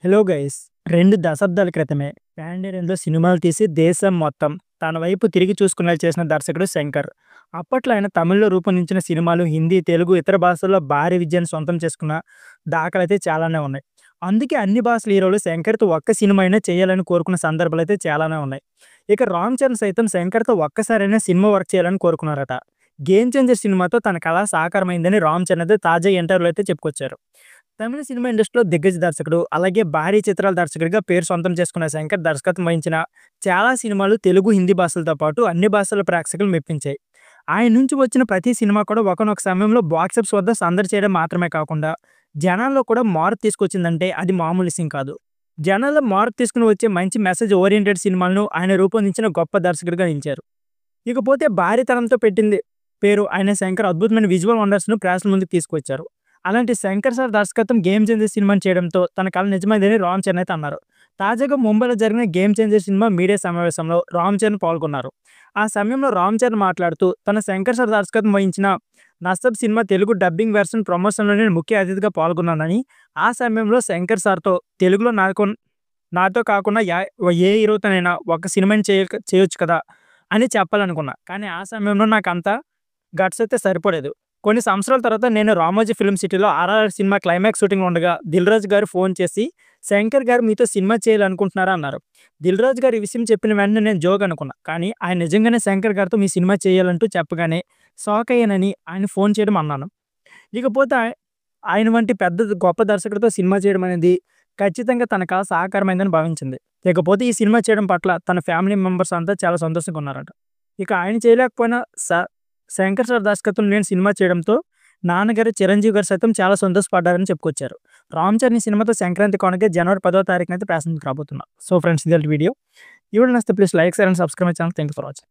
Hello guys 2 దశాబ్దాల క్రితమే pan ఇండియాలో సినిమాలు తీసి దేశం మొత్తం తన వైపు తిరిగి చూసుకునేలా చేసిన దర్శకుడు శంకర్. అప్పట్లో ఆయన తమిళ్లో రూపొందించిన సినిమాలు హిందీ, తెలుగు, ఇతర భాషల్లో భారీ విజయాన్ని సొంతం చేసుకున్న దాఖలైతే చాలానే ఉన్నాయి. అందుకే అన్ని భాషల హీరోలు శంకర్‌తో ఒక్క సినిమా అయినా చేయాలని కోరుకున్న సందర్భాలైతే చాలానే ఉన్నాయి. ఇక రామ్ చరణ్ సైతం శంకర్‌తో ఒక్కసారైనా సినిమా వర్క్ చేయాలని కోరుకున్నారట. 'గేమ్ చేంజర్' సినిమాతో తన కల సాకారమైందని రామ్ చరణ్ అయితే తాజా ఇంటర్వ్యూలో అయితే చెప్పుకొచ్చారు. తమిళ సినిమా ఇండస్ట్రీలో దిగ్గజ దర్శకుడు, అలాగే భారీ చిత్రాల దర్శకుడిగా పేరు సొంతం చేసుకున్న శంకర్ దర్శకత్వం వహించిన చాలా సినిమాలు తెలుగు, హిందీ భాషలతో పాటు అన్ని భాషల ప్రేక్షకులు మెప్పించాయి. ఆయన నుంచి వచ్చిన ప్రతి సినిమా కూడా ఒకానొక సమయంలో బాక్సాఫీస్ వద్ద సందడి చేయడం మాత్రమే కాకుండా, జనాల్లో కూడా మార్పు తీసుకొచ్చిందంటే అది మామూలు విషయం కాదు. జనాల్లో మార్పు తీసుకుని వచ్చే మంచి మెసేజ్ ఓరియెంటెడ్ సినిమాలను ఆయన రూపొందించిన గొప్ప దర్శకుడిగా నిలిచారు. ఇకపోతే భారీతనంతో పెట్టింది పేరు అయిన శంకర్ అద్భుతమైన విజువల్ వండర్స్‌ను ప్రేక్షకుల ముందుకు తీసుకొచ్చారు. అలాంటి శంకర్ సార్ దర్శకత్వం 'గేమ్ చేంజర్' సినిమాని చేయడంతో తన కల నిజమైందని రామ్ చరణ్ అయితే అన్నారు. తాజాగా ముంబైలో జరిగిన 'గేమ్ చేంజర్' సినిమా మీడియా సమావేశంలో రామ్ చరణ్ పాల్గొన్నారు. ఆ సమయంలో రామ్ చరణ్ మాట్లాడుతూ తన శంకర్ సార్ దర్శకత్వం వహించిన 'నసబ్' సినిమా తెలుగు డబ్బింగ్ వెర్షన్ ప్రమోషన్‌లో నేను ముఖ్య అతిథిగా పాల్గొన్నానని, ఆ సమయంలో శంకర్ సార్‌తో తెలుగులో నాతో కాకుండా ఏ హీరోతోనైనా ఒక సినిమాని చేయొచ్చు కదా అని చెప్పాలనుకున్నా. కానీ ఆ సమయంలో నాకంత గట్స్ అయితే సరిపడలేదు. కొన్ని సంవత్సరాల తర్వాత నేను రామోజీ ఫిల్మ్ సిటీలో 'ఆర్ఆర్ఆర్' సినిమా క్లైమాక్స్ షూటింగ్‌లో ఉండగా దిల్ రాజు గారు ఫోన్ చేసి "శంకర్ గారు మీతో సినిమా చేయాలనుకుంటున్నారా?" అన్నారు. దిల్ రాజు గారు ఈ విషయం చెప్పిన వెంటనే నేను జోక్ అనుకున్నా. కానీ ఆయన నిజంగానే శంకర్ గారితో మీ సినిమా చేయాలంటూ చెప్పగానే షాక్ అయ్యానని ఆయన ఫోన్ చేయడం అన్నాను. ఇకపోతే ఆయన వంటి గొప్ప దర్శకుడితో సినిమా చేయడం అనేది ఖచ్చితంగా తన కల సాకారమైందని భావించింది. ఇకపోతే ఈ సినిమా చేయడం పట్ల తన ఫ్యామిలీ మెంబర్స్ అంతా చాలా సంతోషంగా ఉన్నారట. ఇక ఆయన చేయలేకపోయినా శంకర్ సార్ దర్శకత్వంలో నేను సినిమా చేయడంతో నాన్నగారు చిరంజీవి గారు సైతం చాలా సంతోషపడ్డారని చెప్పుకొచ్చారు. రామ్ చరణ్ ఈ సినిమాతో సంక్రాంతి కానుక జనవరి 10వ తారీఖున అయితే ప్రారంభించబోతున్నారు. సో ఫ్రెండ్స్, ఇదే వీడియో. ఈ వీడియో నచ్చితే please like, share and subscribe my channel. Thank you for watching.